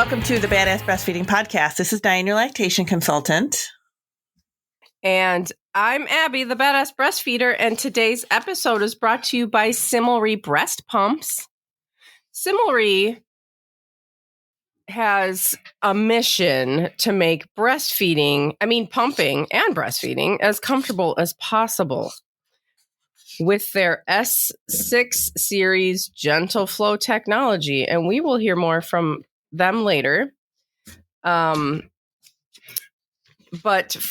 Welcome to the Badass Breastfeeding Podcast. This is Dianne, your lactation consultant. And I'm Abby, the Badass Breastfeeder, and today's episode is brought to you by Similary Breast Pumps. Similary has a mission to make pumping and breastfeeding as comfortable as possible. With their S6 series gentle flow technology, and we will hear more from them later. But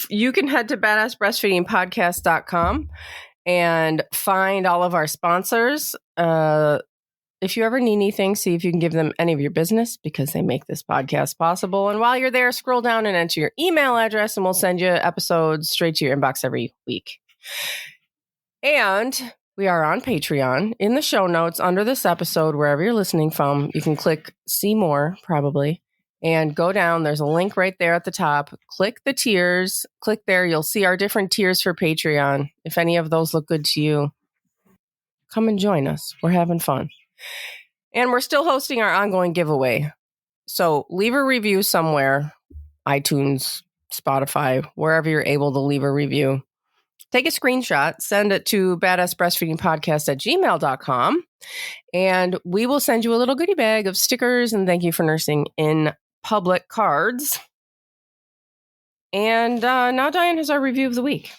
you can head to badassbreastfeedingpodcast.com and find all of our sponsors. If you ever need anything, see if you can give them any of your business because they make this podcast possible. And while you're there, scroll down and enter your email address and we'll send you episodes straight to your inbox every week. And we are on Patreon. In the show notes under this episode, wherever you're listening from, you can click see more, probably, and go down. There's a link right there at the top. Click the tiers. Click there. You'll see our different tiers for Patreon. If any of those look good to you, come and join us. We're having fun. And we're still hosting our ongoing giveaway. So leave a review somewhere, iTunes, Spotify, wherever you're able to leave a review. Take a screenshot, send it to badassbreastfeedingpodcast@gmail.com, and we will send you a little goodie bag of stickers and thank you for nursing in public cards. And now Dianne has our review of the week.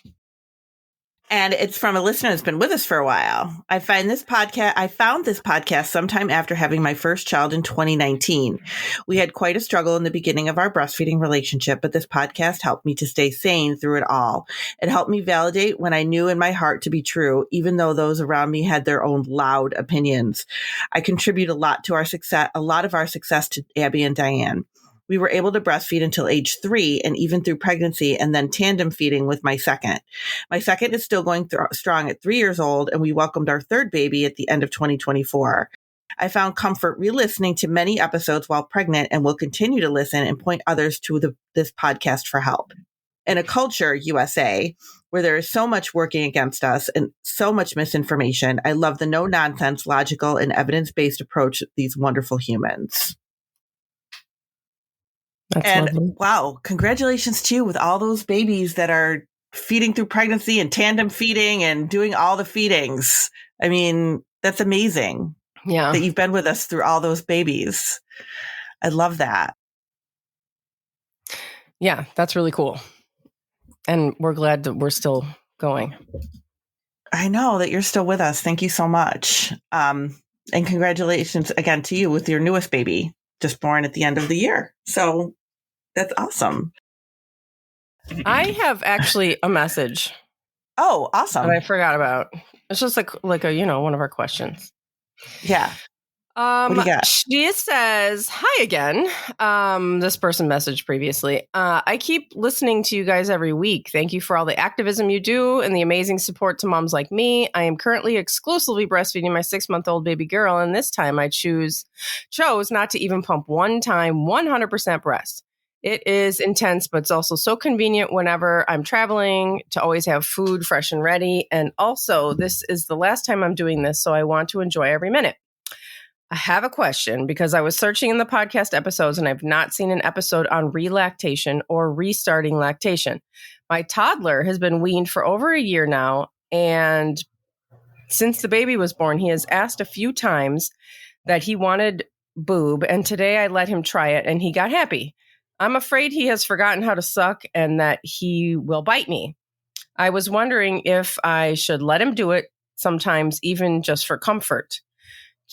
And it's from a listener that's been with us for a while. I found this podcast sometime after having my first child in 2019. We had quite a struggle in the beginning of our breastfeeding relationship, but this podcast helped me to stay sane through it all. It helped me validate when I knew in my heart to be true, even though those around me had their own loud opinions. I contribute a lot of our success to Abby and Dianne. We were able to breastfeed until age 3 and even through pregnancy and then tandem feeding with my second. My second is still going strong at 3 years old, and we welcomed our third baby at the end of 2024. I found comfort re-listening to many episodes while pregnant and will continue to listen and point others to this podcast for help. In a culture, USA, where there is so much working against us and so much misinformation, I love the no-nonsense, logical, and evidence-based approach of these wonderful humans. That's and lovely. Wow, congratulations to you with all those babies that are feeding through pregnancy and tandem feeding and doing all the feedings. I mean, that's amazing. Yeah. That you've been with us through all those babies. I love that. Yeah, that's really cool. And we're glad that we're still going. I know that you're still with us. Thank you so much. And congratulations again to you with your newest baby, just born at the end of the year. So that's awesome. I have actually a message. Oh, awesome. That I forgot about. It's just like a, one of our questions. Yeah. What do you got? She says, hi again. This person messaged previously. I keep listening to you guys every week. Thank you for all the activism you do and the amazing support to moms like me. I am currently exclusively breastfeeding my 6-month-old baby girl, and this time I chose not to even pump one time 100% breast. It is intense, but it's also so convenient whenever I'm traveling to always have food fresh and ready. And also, this is the last time I'm doing this, so I want to enjoy every minute. I have a question because I was searching in the podcast episodes and I've not seen an episode on relactation or restarting lactation. My toddler has been weaned for over a year now, and since the baby was born, he has asked a few times that he wanted boob, and today I let him try it and he got happy. I'm afraid he has forgotten how to suck and that he will bite me. I was wondering if I should let him do it sometimes, even just for comfort.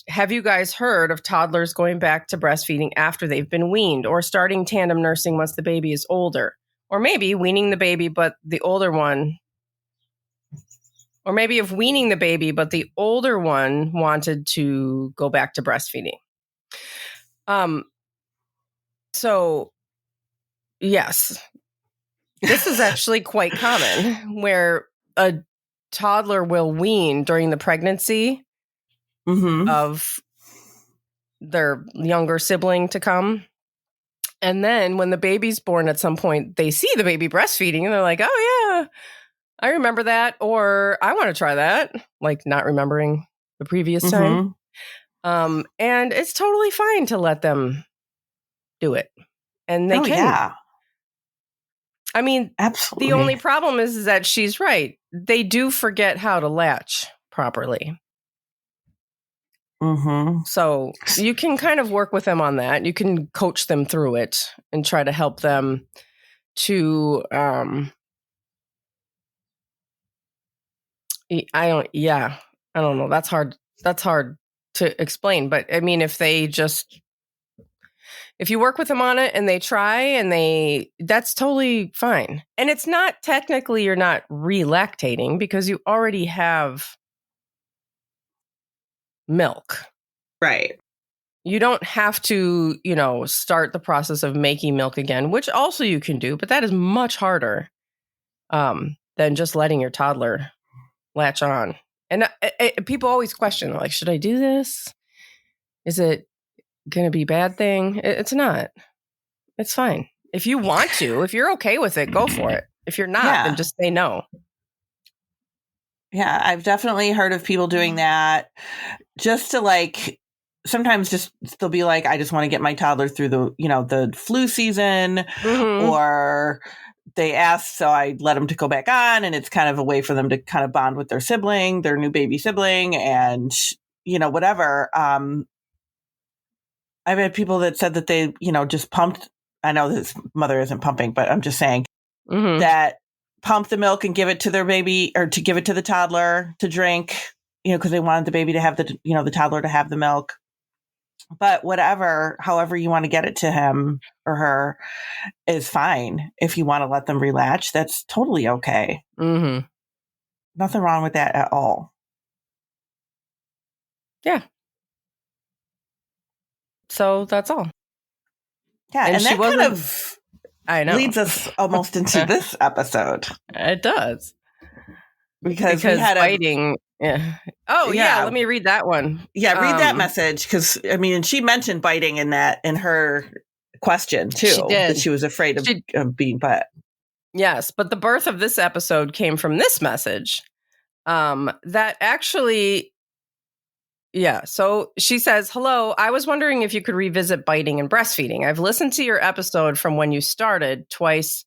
Have you guys heard of toddlers going back to breastfeeding after they've been weaned, or starting tandem nursing once the baby is older? Or maybe weaning the baby, but the older one, or maybe of weaning the baby, but the older one wanted to go back to breastfeeding. So yes, this is actually quite common where a toddler will wean during the pregnancy of their younger sibling to come. And then when the baby's born at some point, they see the baby breastfeeding and they're like, oh yeah, I remember that. Or I want to try that. Like not remembering the previous time. And it's totally fine to let them do it. And they can. Yeah. I mean, absolutely. The only problem is that she's right. They do forget how to latch properly. Mm-hmm. So you can kind of work with them on that. You can coach them through it and try to help them to, I don't know. That's hard to explain. But I mean, if you work with them on it and they try that's totally fine. And it's not technically, you're not relactating because you already have milk. Right. You don't have to, start the process of making milk again, which also you can do, but that is much harder than just letting your toddler latch on. And people always question, like, should I do this? Is it going to be a bad thing? It's not. It's fine. If you want to, if you're okay with it, go for it. If you're not, then just say no. Yeah, I've definitely heard of people doing that just to sometimes just they'll be like, I just want to get my toddler through the flu season, or they ask, so I let them to go back on, and it's kind of a way for them to kind of bond with their new baby sibling, and whatever. I've had people that said that they just pumped. I know this mother isn't pumping, but I'm just saying that pump the milk and give it to their baby, or to give it to the toddler to drink, because they wanted the baby to have the toddler to have the milk. But however you want to get it to him or her is fine. If you want to let them relatch, that's totally okay. Mm-hmm. Nothing wrong with that at all. Yeah. So that's all. Yeah, and that kind of leads us almost into this episode. It does. Because we had biting. Yeah. Oh, yeah. Let me read that one. Yeah, read that message. Because, and she mentioned biting in her question, too. She did. That she was afraid of being bit. Yes, but the birth of this episode came from this message. That actually... Yeah. So she says, hello, I was wondering if you could revisit biting and breastfeeding. I've listened to your episode from when you started twice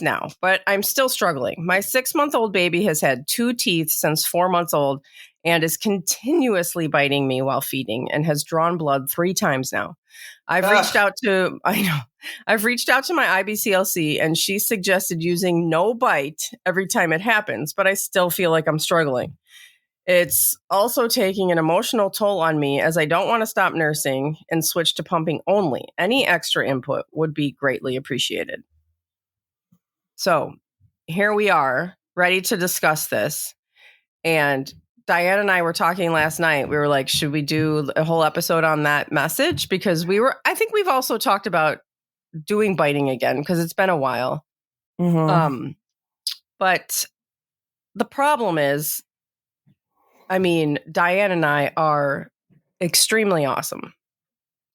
now, but I'm still struggling. My 6-month-old baby has had 2 teeth since 4 months old and is continuously biting me while feeding and has drawn blood 3 times now. I've reached out to my IBCLC and she suggested using no bite every time it happens, but I still feel like I'm struggling. It's also taking an emotional toll on me as I don't want to stop nursing and switch to pumping only. Any extra input would be greatly appreciated. So here we are, ready to discuss this. And Diane and I were talking last night. We were like, should we do a whole episode on that message? Because I think we've also talked about doing biting again because it's been a while. Mm-hmm. But the problem is, Diane and I are extremely awesome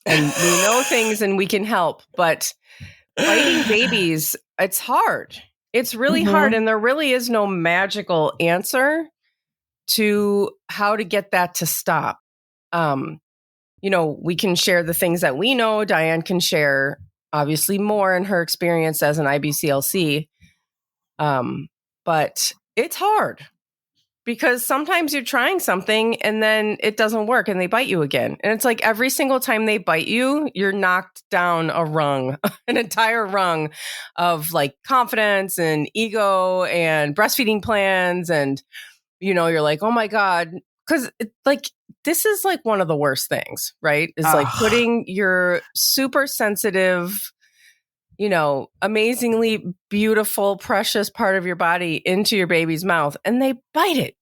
and we know things and we can help, but biting babies, it's hard. It's really hard. And there really is no magical answer to how to get that to stop. We can share the things that we know. Diane can share obviously more in her experience as an IBCLC. But it's hard. Because sometimes you're trying something and then it doesn't work and they bite you again. And it's like every single time they bite you, you're knocked down a rung, an entire rung of confidence and ego and breastfeeding plans. And, you're like, oh my God. Because this is one of the worst things, right? It's putting your super sensitive, amazingly beautiful, precious part of your body into your baby's mouth and they bite it.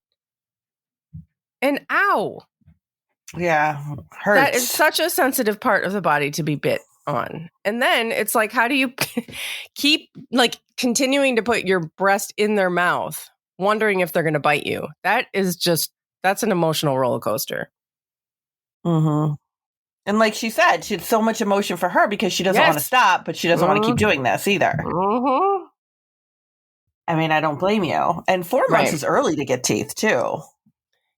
And ow. Yeah, hurts. That is such a sensitive part of the body to be bit on. And then it's how do you keep continuing to put your breast in their mouth, wondering if they're going to bite you? That's an emotional roller coaster. Mm-hmm. And like she said, it's so much emotion for her because she doesn't want to stop, but she doesn't want to keep doing this either. Mm-hmm. I don't blame you. And 4 months is early to get teeth too.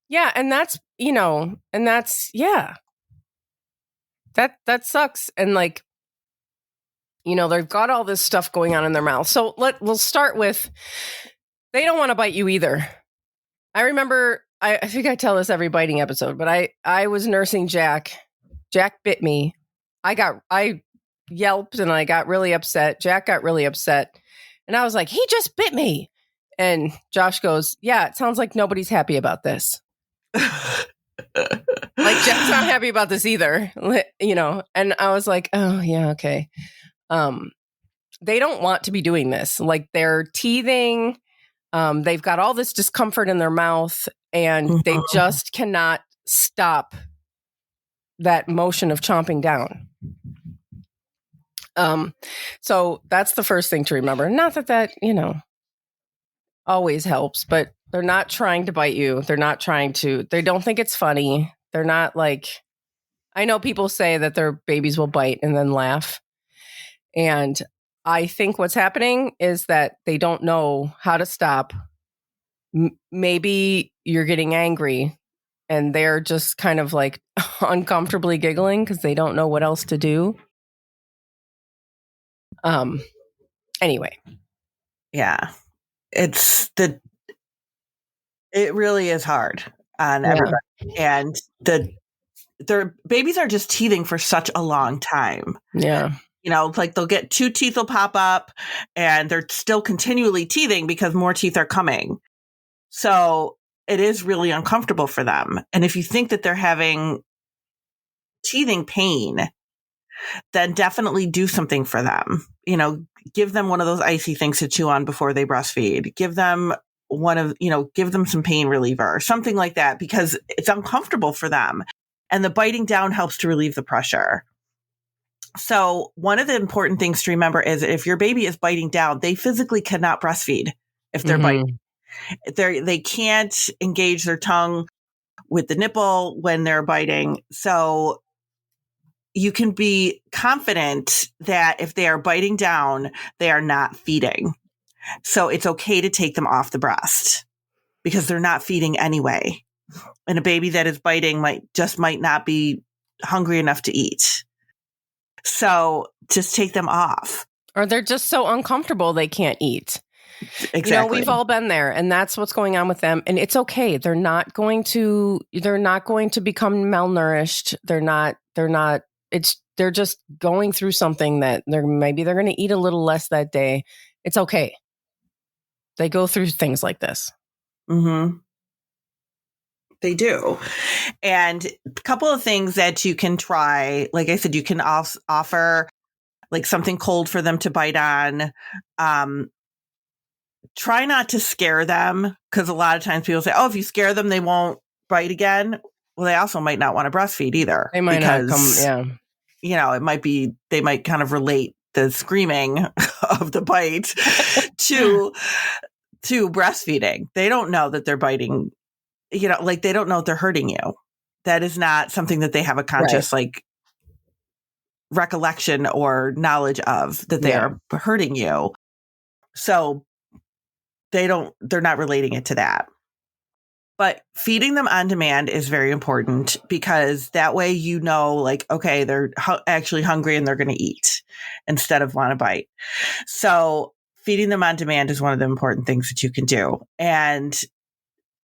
Yeah. And that's, That sucks. And like, they've got all this stuff going on in their mouth. So we'll start with, they don't want to bite you either. I remember, I think I tell this every biting episode, but I was nursing Jack. Jack bit me. I yelped and I got really upset. Jack got really upset. And I was like, he just bit me. And Josh goes, yeah, it sounds like nobody's happy about this. Like, Jack's not happy about this either, And I was like, oh, yeah, okay. They don't want to be doing this. Like, they're teething. They've got all this discomfort in their mouth, and they just cannot stop that motion of chomping down. So that's the first thing to remember. Not that, always helps, but they're not trying to bite you. They don't think it's funny. They're not like, I know people say that their babies will bite and then laugh. And I think what's happening is that they don't know how to stop. Maybe you're getting angry and they're just kind of like uncomfortably giggling because they don't know what else to do. Anyway. Yeah. It really is hard on everybody. And their babies are just teething for such a long time. Yeah. Like they'll get 2 teeth will pop up and they're still continually teething because more teeth are coming. So it is really uncomfortable for them. And if you think that they're having teething pain, then definitely do something for them. Give them one of those icy things to chew on before they breastfeed. Give them give them some pain reliever or something like that because it's uncomfortable for them. And the biting down helps to relieve the pressure. So one of the important things to remember is if your baby is biting down, they physically cannot breastfeed if they're biting. They can't engage their tongue with the nipple when they're biting. So you can be confident that if they are biting down, they are not feeding. So it's okay to take them off the breast because they're not feeding anyway. And a baby that is biting might not be hungry enough to eat. So just take them off. Or they're just so uncomfortable they can't eat. Exactly. We've all been there, and that's what's going on with them. And it's okay. They're not going to become malnourished. They're just going through something that they're going to eat a little less that day. It's okay. They go through things like this. Mm-hmm. They do. And a couple of things that you can try, like I said, you can offer like something cold for them to bite on. Try not to scare them because a lot of times people say, oh, if you scare them, they won't bite again. Well, they also might not want to breastfeed either. They might not come, yeah. It might be, they might kind of relate the screaming of the bite to breastfeeding. They don't know that they're biting, like they don't know they're hurting you. That is not something that they have a conscious recollection or knowledge of that they are hurting you. So they're not relating it to that. But feeding them on demand is very important because that way, like, okay, they're actually hungry and they're going to eat instead of want to bite. So feeding them on demand is one of the important things that you can do. And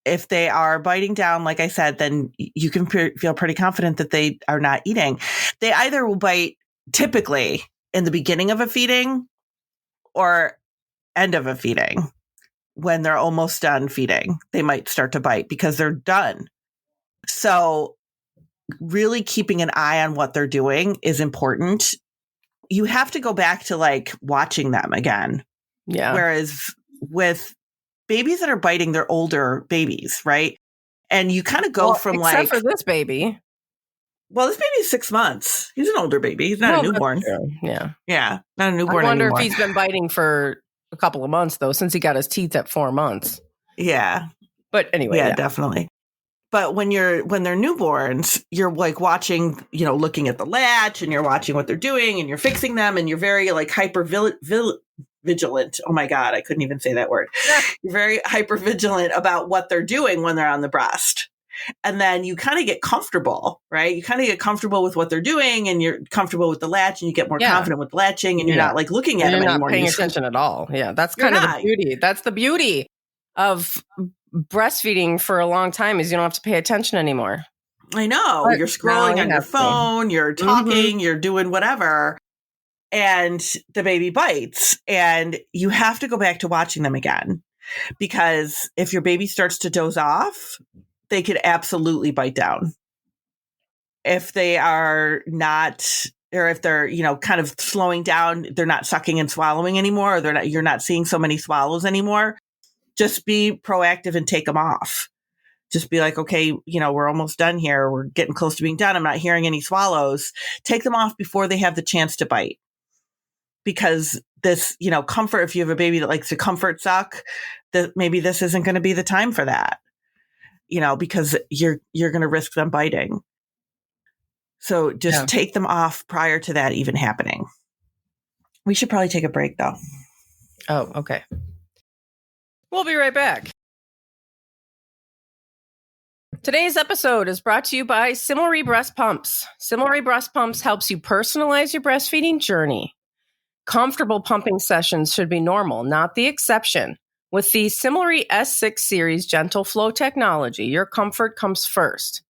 if they are biting down, like I said, then you can feel pretty confident that they are not eating. They either will bite typically in the beginning of a feeding or end of a feeding. When they're almost done feeding, they might start to bite because they're done. So really keeping an eye on what they're doing is important. You have to go back to like watching them again. Yeah. Whereas with babies that are biting, they're older babies, right? And you kind of go from except for this baby. Well, this baby is 6 months. He's an older baby. He's not a newborn. Yeah. Yeah. Not a newborn I wonder anymore. if he's been biting for a couple of months, though, since he got his teeth at 4 months. Yeah. But anyway. Yeah, definitely. But when they're newborns, you're like watching, looking at the latch and you're watching what they're doing and you're fixing them and you're very like hyper vigilant. Oh my God, I couldn't even say that word. You're very hyper vigilant about what they're doing when they're on the breast. And then you kind of get comfortable, right? You kind of get comfortable with what they're doing, and you're comfortable with the latch, and you get more confident with latching, and you're not like looking at them anymore. You're not paying attention at all. Yeah, that's kind of the beauty. That's the beauty of breastfeeding for a long time, is you don't have to pay attention anymore. I know. You're scrolling on your phone, you're talking, you're doing whatever, and the baby bites, and you have to go back to watching them again, because if your baby starts to doze off, they could absolutely bite down. If they are not, or if they're, kind of slowing down, they're not sucking and swallowing anymore, or you're not seeing so many swallows anymore, just be proactive and take them off. Just be like, okay, we're almost done here. We're getting close to being done. I'm not hearing any swallows. Take them off before they have the chance to bite. Because this, comfort, if you have a baby that likes to comfort suck, that maybe this isn't going to be the time for that, because you're going to risk them biting. So just take them off prior to that even happening. We should probably take a break, though. Oh, okay. We'll be right back. Today's episode is brought to you by Similary Breast Pumps. Similary Breast Pumps helps you personalize your breastfeeding journey. Comfortable pumping sessions should be normal, not the exception. With the Similary S6 series gentle flow technology, your comfort comes first.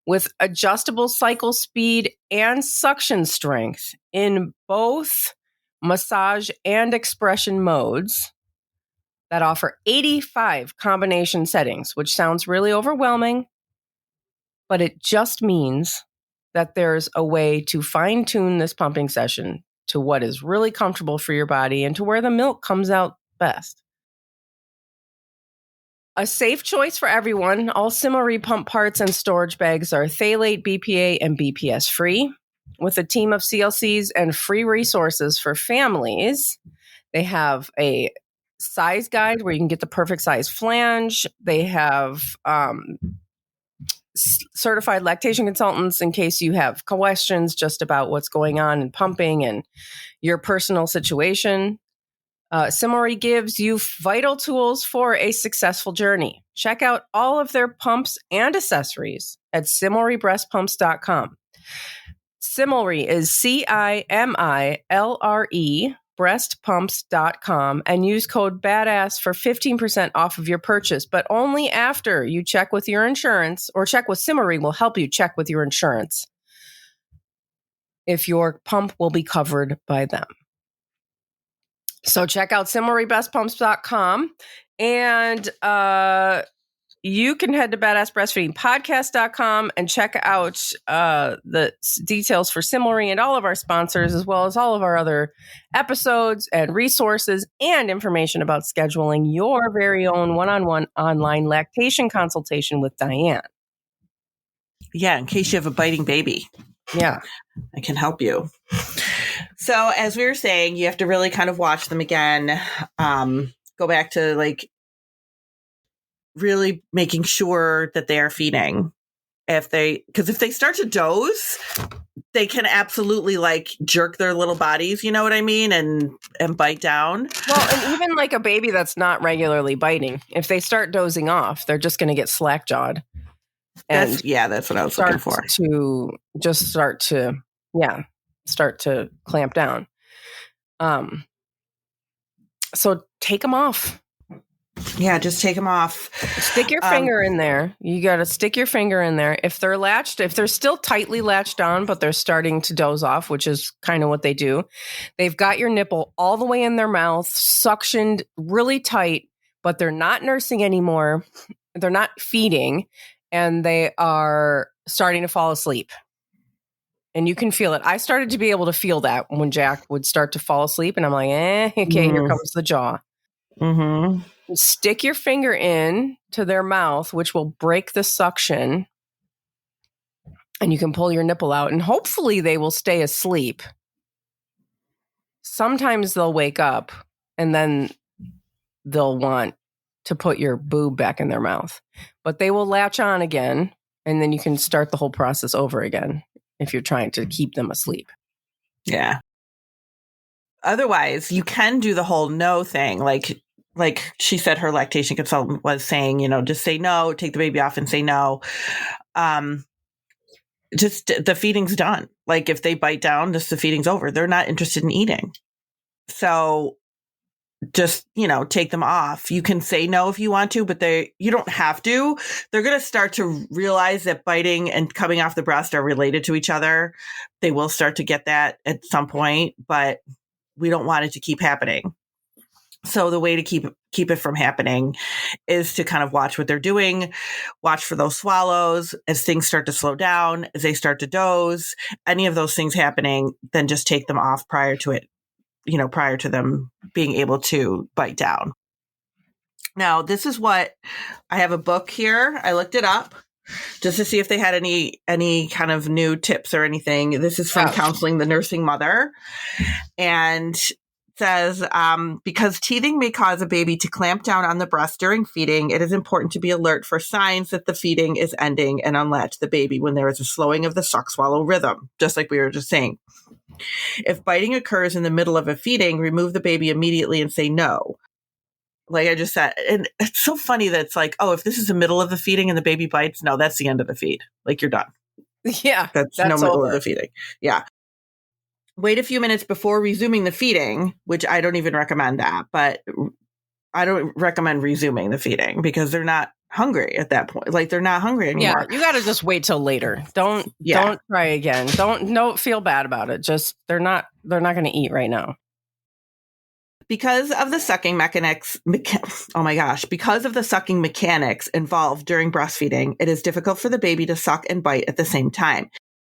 With adjustable cycle speed and suction strength in both massage and expression modes that offer 85 combination settings, which sounds really overwhelming, but it just means that there's a way to fine-tune this pumping session to what is really comfortable for your body and to where the milk comes out best. A safe choice for everyone. All Similary pump parts and storage bags are phthalate, BPA, and BPS free. With a team of CLCs and free resources for families, they have a size guide where you can get the perfect size flange. They have certified lactation consultants in case you have questions just about what's going on in pumping and your personal situation. Similary gives you vital tools for a successful journey. Check out all of their pumps and accessories at similary-breastpumps.com. Similary is CIMILRE breastpumps.com and use code BADASS for 15% off of your purchase, but only after you check with your insurance, or check with Similary will help you check with your insurance if your pump will be covered by them. So check out similary-breastpumps.com, and you can head to badassbreastfeedingpodcast.com and check out the details for Similary and all of our sponsors, as well as all of our other episodes and resources and information about scheduling your very own one-on-one online lactation consultation with Dianne. Yeah, in case you have a biting baby. Yeah. I can help you. So as we were saying, you have to really kind of watch them again. Go back to really making sure that they are feeding. Because if they start to doze, they can absolutely jerk their little bodies, you know what I mean? And bite down. Well, and even a baby that's not regularly biting, if they start dozing off, they're just going to get slack jawed. That's what I was looking for. Start to clamp down. So take them off. Yeah, just take them off. Stick your finger in there. You got to stick your finger in there. If they're still tightly latched on, but they're starting to doze off, which is kind of what they do. They've got your nipple all the way in their mouth, suctioned really tight, but they're not nursing anymore. They're not feeding, and they are starting to fall asleep. And you can feel it. I started to be able to feel that when Jack would start to fall asleep, and I'm like, okay, here comes the jaw. Mm-hmm. Stick your finger in to their mouth, which will break the suction, and you can pull your nipple out, and hopefully they will stay asleep. Sometimes they'll wake up, and then they'll want to put your boob back in their mouth. But they will latch on again, and then you can start the whole process over again if you're trying to keep them asleep. Yeah. Otherwise, you can do the whole no thing. like she said, her lactation consultant was saying, just say no, take the baby off and say no. Just the feeding's done. Like if they bite down, just the feeding's over. They're not interested in eating. So just, take them off. You can say no if you want to, but you don't have to. They're going to start to realize that biting and coming off the breast are related to each other. They will start to get that at some point, but we don't want it to keep happening. So the way to keep it from happening is to kind of watch what they're doing, watch for those swallows. As things start to slow down, as they start to doze, any of those things happening, then just take them off prior to it, prior to them being able to bite down. Now, this is what I have a book here. I looked it up just to see if they had any kind of new tips or anything. This is from Counseling the Nursing Mother. And says, because teething may cause a baby to clamp down on the breast during feeding, it is important to be alert for signs that the feeding is ending and unlatch the baby when there is a slowing of the suck-swallow rhythm, just like we were just saying. If biting occurs in the middle of a feeding, remove the baby immediately and say no. Like I just said, and it's so funny that it's like, oh, if this is the middle of the feeding and the baby bites, no, that's the end of the feed. Like you're done. Yeah. That's no middle of the feeding. Yeah. Wait a few minutes before resuming the feeding, which I don't even recommend that, but I don't recommend resuming the feeding because they're not hungry at that point. Like they're not hungry anymore. Yeah, you got to just wait till later. Don't try again. Don't feel bad about it. Just they're not going to eat right now. Because of the sucking mechanics, because of the sucking mechanics involved during breastfeeding, it is difficult for the baby to suck and bite at the same time.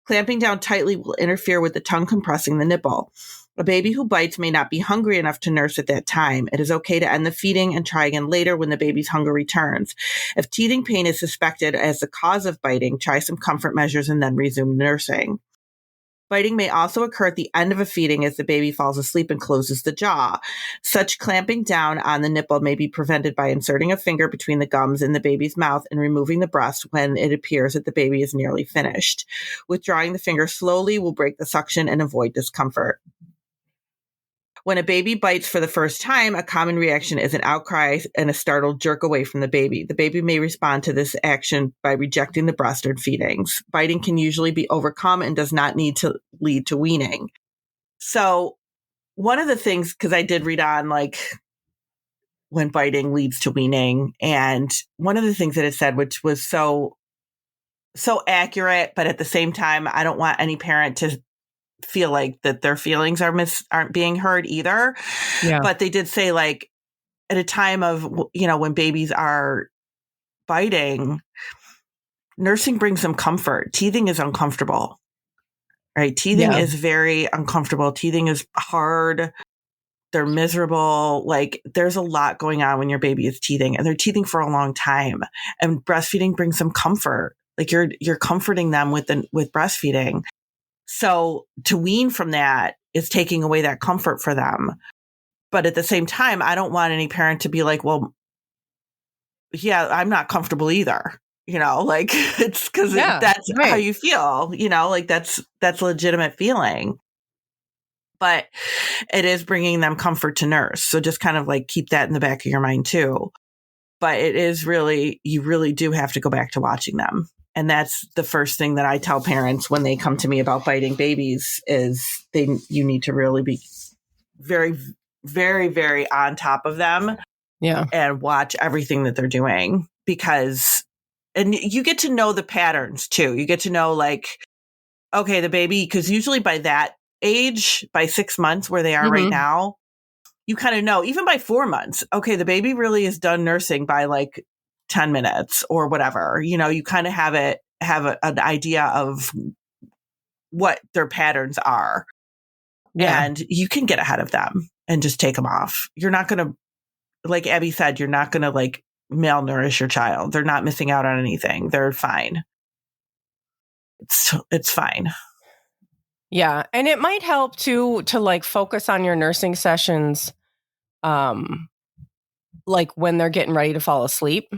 Clamping down tightly will interfere with the tongue compressing the nipple. A baby who bites may not be hungry enough to nurse at that time. It is okay to end the feeding and try again later when the baby's hunger returns. If teething pain is suspected as the cause of biting, try some comfort measures and then resume nursing. Biting may also occur at the end of a feeding as the baby falls asleep and closes the jaw. Such clamping down on the nipple may be prevented by inserting a finger between the gums in the baby's mouth and removing the breast when it appears that the baby is nearly finished. Withdrawing the finger slowly will break the suction and avoid discomfort. When a baby bites for the first time, a common reaction is an outcry and a startled jerk away from the baby. The baby may respond to this action by rejecting the breast or feedings. Biting can usually be overcome and does not need to lead to weaning. So one of the things, because I did read on like when biting leads to weaning, and one of the things that it said, which was so accurate, but at the same time, I don't want any parent to feel like that their feelings aren't being heard either. Yeah. But they did say like at a time of, when babies are biting, nursing brings them comfort. Teething is uncomfortable, right? Teething is very uncomfortable. Teething is hard. They're miserable. Like there's a lot going on when your baby is teething, and they're teething for a long time, and breastfeeding brings them comfort. Like you're comforting them with breastfeeding. So to wean from that is taking away that comfort for them. But at the same time, I don't want any parent to be like, well, yeah, I'm not comfortable either. Like it's because that's right. How you feel, like that's a legitimate feeling. But it is bringing them comfort to nurse. So just kind of like keep that in the back of your mind too. But it is you really do have to go back to watching them. And that's the first thing that I tell parents when they come to me about biting babies is you need to really be very, very, very on top of them. Yeah. And watch everything that they're doing and you get to know the patterns too. You get to know like, okay, the baby, because usually by that age, by 6 months where they are right now, you kind of know, even by 4 months, okay, the baby really is done nursing by like 10 minutes or whatever, you kind of have an idea of what their patterns are. Yeah. And you can get ahead of them and just take them off. You're not going to, like Abby said, you're not going to like malnourish your child. They're not missing out on anything. They're fine. It's fine. Yeah. And it might help to like focus on your nursing sessions, like when they're getting ready to fall asleep.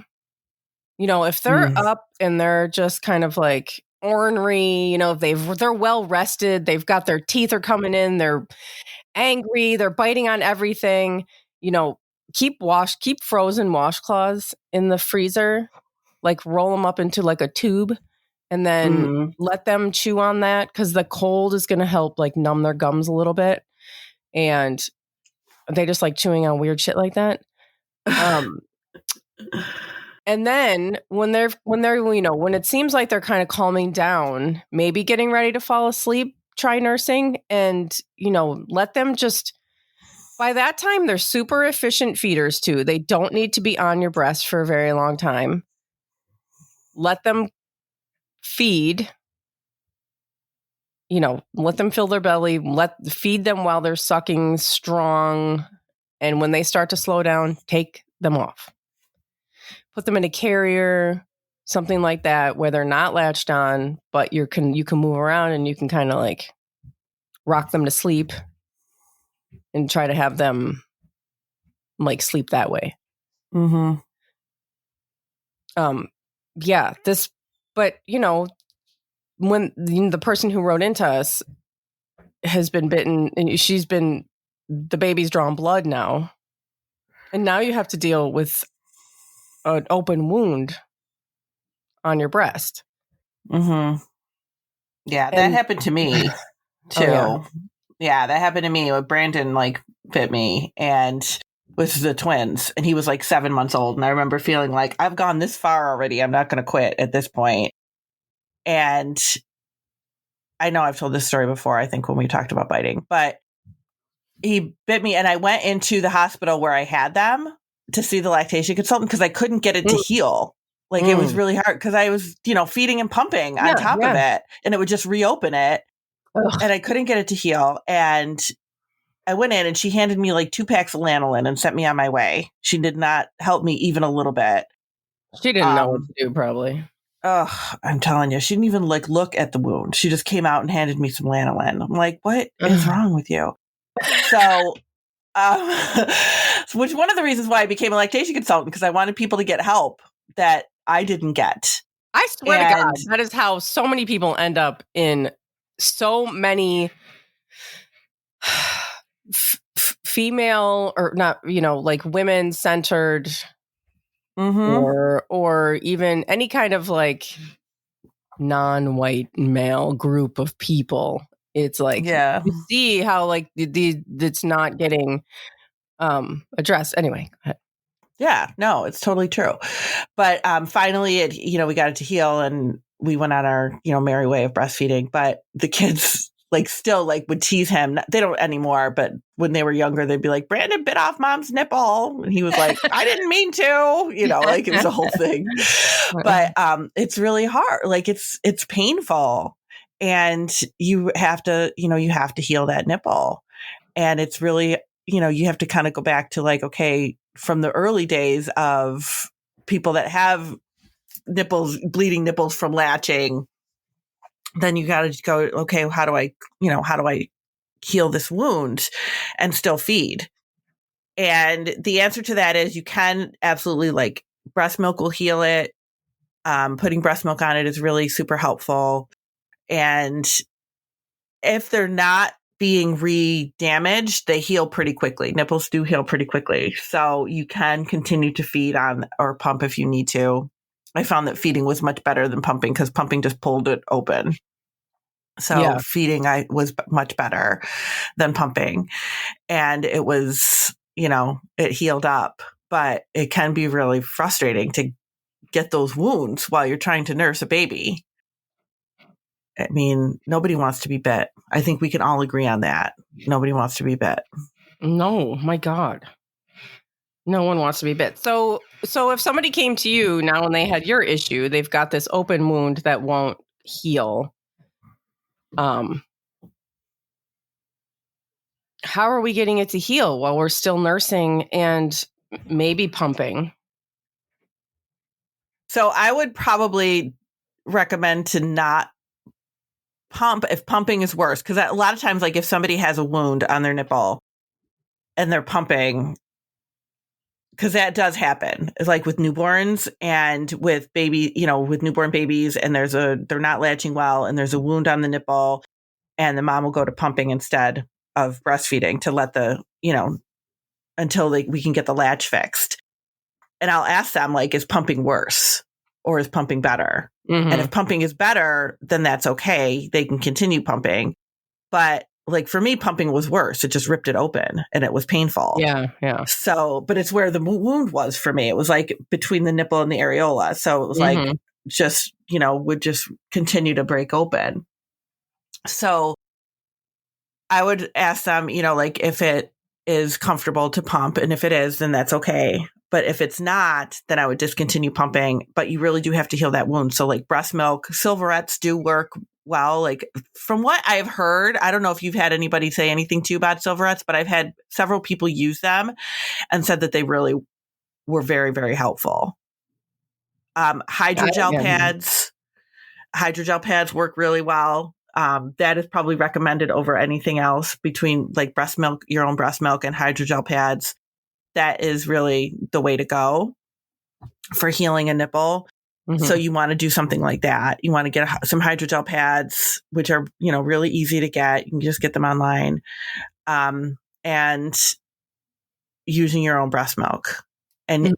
If they're up and they're just kind of like ornery, they're well rested, they've got their teeth are coming in, they're angry, they're biting on everything, keep frozen washcloths in the freezer, like roll them up into like a tube and then let them chew on that, because the cold is going to help like numb their gums a little bit. And they just like chewing on weird shit like that. And then when they're, when it seems like they're kind of calming down, maybe getting ready to fall asleep, try nursing, and, let them just, by that time, they're super efficient feeders too. They don't need to be on your breast for a very long time. Let them feed, let them fill their belly, feed them while they're sucking strong. And when they start to slow down, take them off. Put them in a carrier, something like that, where they're not latched on, but you can move around and you can kind of like rock them to sleep and try to have them like sleep that way. Yeah, but when the person who wrote into us has been bitten, and the baby's drawn blood now, and now you have to deal with an open wound on your breast. Yeah, that happened to me too. Oh, yeah, that happened to me. Brandon like bit me, and with the twins, and he was like 7 months old, and I remember feeling like I've gone this far already. I'm not going to quit at this point. And I know I've told this story before, I think, when we talked about biting, but he bit me, and I went into the hospital where I had them to see the lactation consultant because I couldn't get it to heal. Like it was really hard because I was, feeding and pumping on top of it, and it would just reopen it. Ugh. And I couldn't get it to heal. And I went in, and she handed me like 2 packs of lanolin and sent me on my way. She did not help me even a little bit. She didn't know what to do, probably. Oh, I'm telling you, she didn't even like look at the wound. She just came out and handed me some lanolin. I'm like, what is wrong with you? So, which one of the reasons why I became a lactation consultant, because I wanted people to get help that I didn't get. I swear to God, that is how so many people end up in so many female or not, like women-centered or even any kind of like non-white male group of people. It's like, you see how like it's not getting addressed. Anyway, go ahead. Yeah, no, it's totally true. But finally, we got it to heal, and we went on our, merry way of breastfeeding. But the kids still would tease him. They don't anymore, but when they were younger, they'd be like, Brandon bit off mom's nipple. And he was like, I didn't mean to, it was a whole thing. But it's really hard. It's painful. And you have to, you have to heal that nipple. And it's really, you have to kind of go back to okay, from the early days of people that have bleeding nipples from latching, then you got to go, okay, how do I heal this wound and still feed? And the answer to that is you can absolutely breast milk will heal it. Putting breast milk on it is really super helpful. And if they're not being re-damaged, they heal pretty quickly. Nipples do heal pretty quickly. So you can continue to feed on or pump if you need to. I found that feeding was much better than pumping because pumping just pulled it open. So feeding was much better than pumping. And it was, it healed up. But it can be really frustrating to get those wounds while you're trying to nurse a baby. I mean, nobody wants to be bit. I think we can all agree on that. Nobody wants to be bit. No, my God. No one wants to be bit. So if somebody came to you now and they had your issue, they've got this open wound that won't heal. How are we getting it to heal while we're still nursing and maybe pumping? So I would probably recommend to not pump if pumping is worse, because a lot of times, if somebody has a wound on their nipple and they're pumping, because that does happen. It's with newborns and with with newborn babies, and they're not latching well, and there's a wound on the nipple, and the mom will go to pumping instead of breastfeeding to let the until we can get the latch fixed. And I'll ask them, like, is pumping worse or is pumping better? Mm-hmm. And if pumping is better, then that's okay. They can continue pumping. But like for me, pumping was worse. It just ripped it open and it was painful. Yeah. So, but it's where the wound was for me. It was like between the nipple and the areola. So it was like just, would just continue to break open. So I would ask them, like if it is comfortable to pump. And if it is, then that's okay. But if it's not, then I would discontinue pumping. But you really do have to heal that wound. So like breast milk, silverettes do work well. Like from what I've heard, I don't know if you've had anybody say anything to you about silverettes, but I've had several people use them and said that they really were very, very helpful. Hydrogel pads work really well. That is probably recommended over anything else between like breast milk, your own breast milk, and hydrogel pads. That is really the way to go for healing a nipple. Mm-hmm. So you want to do something like that. You want to get some hydrogel pads, which are, really easy to get. You can just get them online, and using your own breast milk and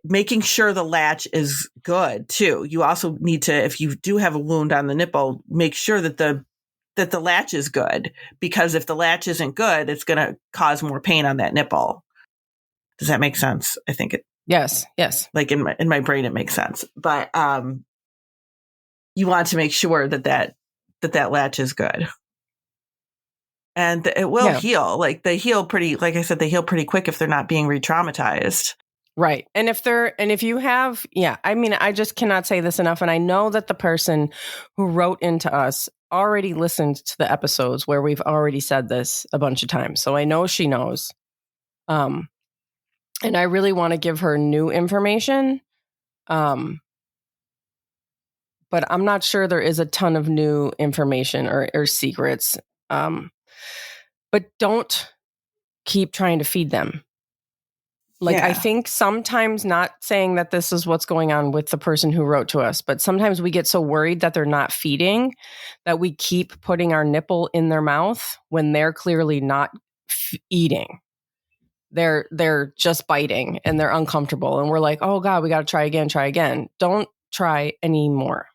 making sure the latch is good too. You also need to, if you do have a wound on the nipple, make sure that the latch is good, because if the latch isn't good, it's going to cause more pain on that nipple. Does that make sense? I think it. Yes. Like in my brain, it makes sense. But you want to make sure that latch is good, and it will heal. Like they heal pretty. Like I said, they heal pretty quick if they're not being re-traumatized. Right. And if you have, I just cannot say this enough. And I know that the person who wrote into us already listened to the episodes where we've already said this a bunch of times. So I know she knows. And I really want to give her new information. But I'm not sure there is a ton of new information or secrets. But don't keep trying to feed them. I think sometimes, not saying that this is what's going on with the person who wrote to us, but sometimes we get so worried that they're not feeding that we keep putting our nipple in their mouth when they're clearly not eating. They're just biting and they're uncomfortable. And we're like, oh God, we got to try again. Don't try anymore.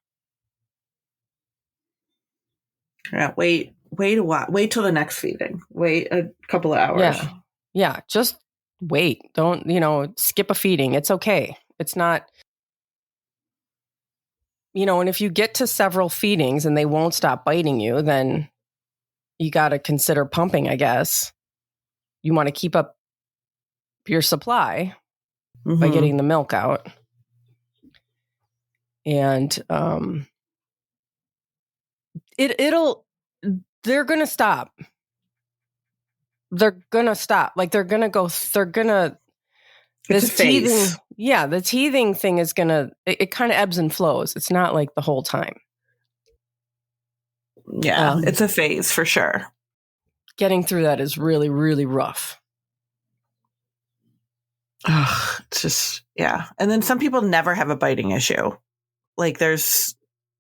Yeah. Wait a while. Wait till the next feeding. Wait a couple of hours. Yeah. Just wait. Don't, skip a feeding. It's okay. It's not, and if you get to several feedings and they won't stop biting you, then you got to consider pumping, I guess. You want to keep up your supply by getting the milk out. And they're going to stop. Like this teething. Yeah, the teething thing is going to, it kind of ebbs and flows. It's not like the whole time. Yeah, it's a phase for sure. Getting through that is really, really rough. It's just, and then some people never have a biting issue. Like there's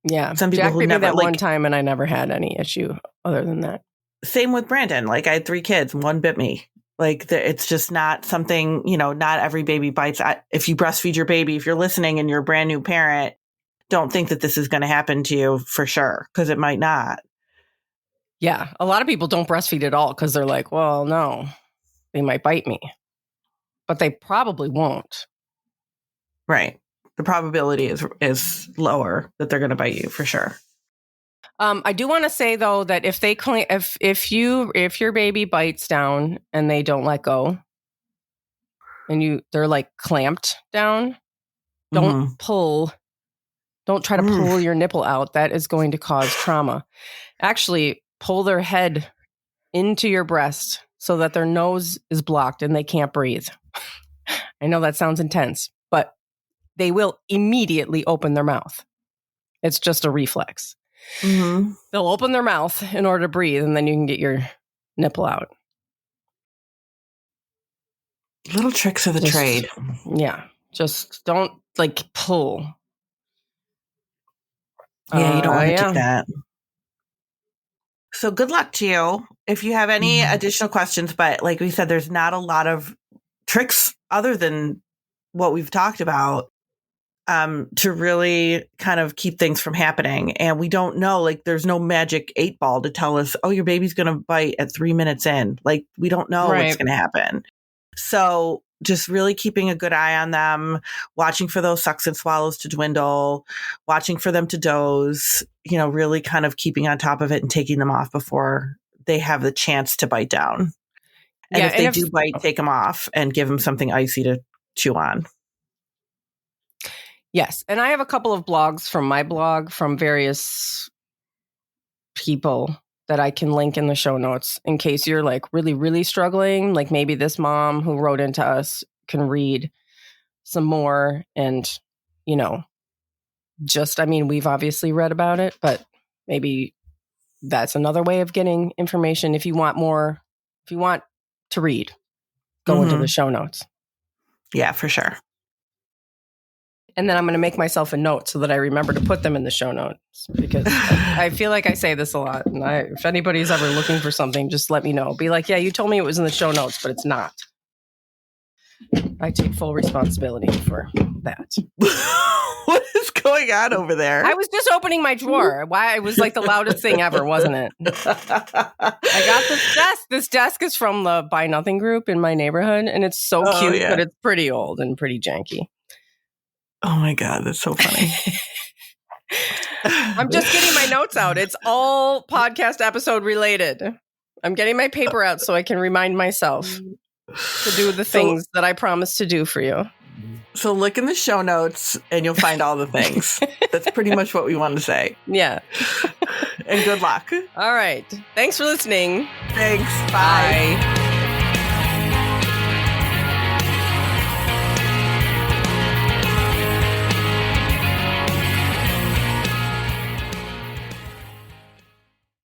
some people Jack who beat never me that one time and I never had any issue other than that. Same with Brandon. Like I had 3 kids and one bit me. Like it's just not something, not every baby bites. If you breastfeed your baby, if you're listening and you're a brand new parent, don't think that this is going to happen to you for sure, because it might not. Yeah. A lot of people don't breastfeed at all because they're like, well, no, they might bite me. But they probably won't. Right. The probability is lower that they're going to bite you for sure. I do want to say though that if they if your baby bites down and they don't let go, and they're like clamped down, don't pull. Don't try to pull your nipple out. That is going to cause trauma. Actually, pull their head into your breast so that their nose is blocked and they can't breathe. I know that sounds intense, but they will immediately open their mouth. It's just a reflex. They'll open their mouth in order to breathe, and then you can get your nipple out. Little tricks of the trade. Yeah. Just don't pull. Yeah, you don't want to do that. So good luck to you. If you have any additional questions, but like we said, there's not a lot of tricks other than what we've talked about to really kind of keep things from happening. And we don't know, like, there's no magic 8-ball to tell us, oh, your baby's going to bite at 3 minutes in. Like, we don't know what's going to happen. So just really keeping a good eye on them, watching for those sucks and swallows to dwindle, watching for them to doze, really kind of keeping on top of it and taking them off before they have the chance to bite down. And if they do bite, take them off and give them something icy to chew on. Yes. And I have a couple of blogs from my blog from various people that I can link in the show notes in case you're like really, really struggling. Like maybe this mom who wrote into us can read some more and, we've obviously read about it, but maybe that's another way of getting information. If you want more, if you want to read, go into the show notes. Yeah, for sure. And then I'm going to make myself a note so that I remember to put them in the show notes because I feel like I say this a lot. And if anybody's ever looking for something, just let me know. Be like, yeah, you told me it was in the show notes, but it's not. I take full responsibility for that. What is going on over there? I was just opening my drawer. Why? It was like the loudest thing ever, wasn't it? I got this desk. This desk is from the Buy Nothing group in my neighborhood. And it's so cute, but it's pretty old and pretty janky. Oh my God, that's so funny. I'm just getting my notes out. It's all podcast episode related. I'm getting my paper out so I can remind myself to do the things that I promised to do for you. So look in the show notes and you'll find all the things. That's pretty much what we wanted to say. Yeah. And good luck. All right. Thanks for listening. Thanks. Bye.